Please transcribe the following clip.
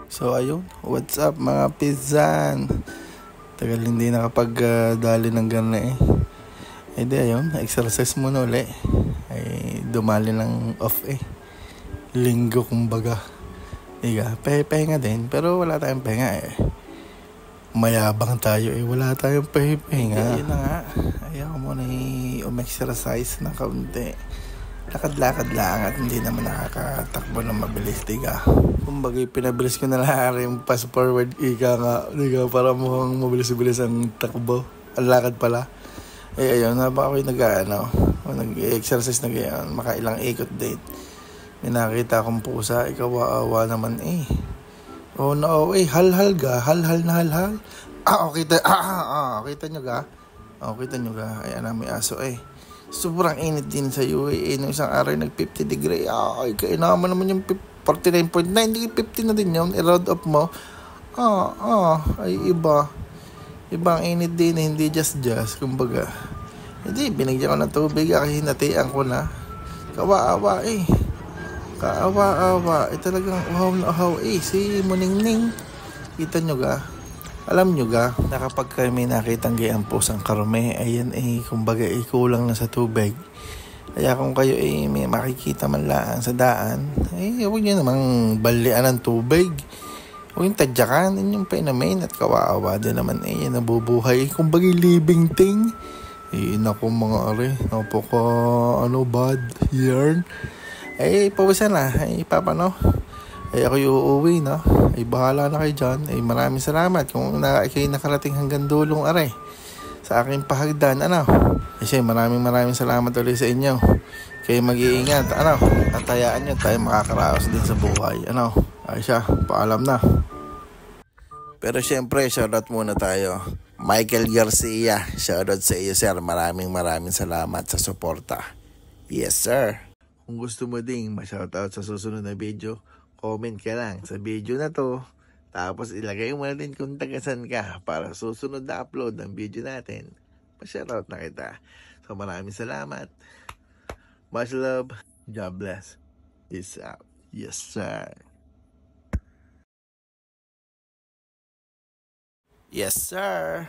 So ayun, what's up mga pisan? Tagal hindi nakapag-dali ng gana eh. Eh di ayun, exercise muna uli. Ay dumali ng off eh. Linggo kumbaga. Diga, pahinga din, pero wala tayong pahinga eh. Mayabang tayo eh, wala tayong pahinga. Ayun na nga, ayaw ko muna exercise na kaunti. Lakad-lakad lang at hindi naman nakakatakbo ng mabilis, diga. Kumbaga pinabilis ko na lang yung fast forward ika nga, diga, para mukhang mabilis-bilis ang takbo. Ang lakad pala. Eh ayun, habang ako'y nag-exercise na ganyan, makailang ikot date. May nakita akong pusa, ikaw-awa naman eh. Oh no, halhal ga, halhal na halhal. Kita nyo ga? Kita nyo ga? Ayan na, may aso eh. Sobrang init din sa UAE. Nung isang araw nag 50 degree. Ay, kainaman naman yung 49.9. Hindi 50 na din yun. I-round up mo. Ay iba. Ibang init din. Hindi just. Kumbaga. Hindi, binigyan ko ng tubig. Hinatian ko na. Kawa-awa eh. Kaawa-awa. Talagang uhaw na uhaw eh. Si Muningning. Kita nyo ga? Alam nyo ga, na kapag kami nakitang gayang pusang karume, ayan eh, kumbaga kulang na sa tubig. Kaya kung kayo may makikita man lang sa daan, huwag nyo namang balian ng tubig. Huwag yung tadyakan, yung painamin at kawawa din naman nabubuhay. Kumbaga living thing. Naku mga bad yarn. Pawisan na, papano? Ako yung uuwi, no? Bahala na kayo dyan. Maraming salamat kung kayo nakarating hanggang dulong aray sa aking pahagdan, maraming salamat ulit sa inyo. Kayo mag-iingat, at hayaan nyo tayo makakaraos din sa buhay, ay siya, paalam na. Pero syempre, shoutout muna tayo. Michael Garcia, shoutout sa iyo sir, maraming salamat sa suporta. Yes sir. Kung gusto mo ding ma-shoutout sa susunod na video, comment ka lang sa video na to. Tapos ilagay mo na din kung tagasan ka para susunod na upload ng video natin. Pa-shoutout na kita. So maraming salamat. Much love. God bless. Peace out. Yes sir. Yes sir.